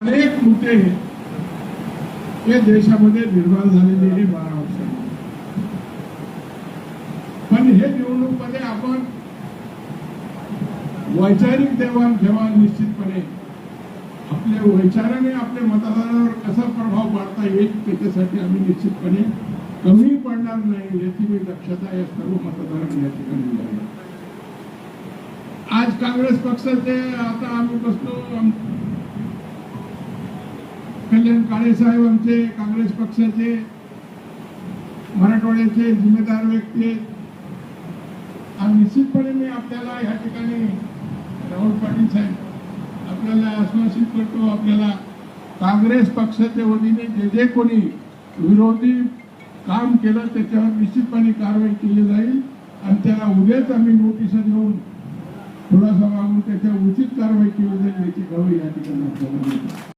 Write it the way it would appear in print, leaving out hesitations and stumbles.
अनेक मुद्दे हे देशामध्ये निर्माण झालेले हे 12 वर्षांमध्ये, पण हे निवडणुकीमध्ये आपण वैचारिक देवाणघेवाण निश्चितपणे आपल्या विचाराने आपल्या मतदारावर कसा प्रभाव पाडता येईल त्याच्यासाठी आम्ही निश्चितपणे कमी पडणार नाही याची मी दक्षता या सर्व मतदारांनी या ठिकाणी घ्यावी। आज काँग्रेस पक्षाचे आता आम्ही बसलो, कल्याण काळे साहेब आमचे काँग्रेस पक्षाचे मराठवाड्याचे जिम्मेदार व्यक्ती आहेत। निश्चितपणे मी आपल्याला या ठिकाणी राहुल पाटील साहेब आपल्याला आश्वासित करतो, आपल्याला काँग्रेस पक्षाच्या वतीने जे जे कोणी विरोधी काम केलं त्याच्यावर निश्चितपणे कारवाई केली जाईल आणि त्याला उद्याच आम्ही नोटीस देऊन थोडासा मागून त्याच्यावर उचित कारवाई केली जाईल याची ग्वाही या ठिकाणी आपल्याला देतो।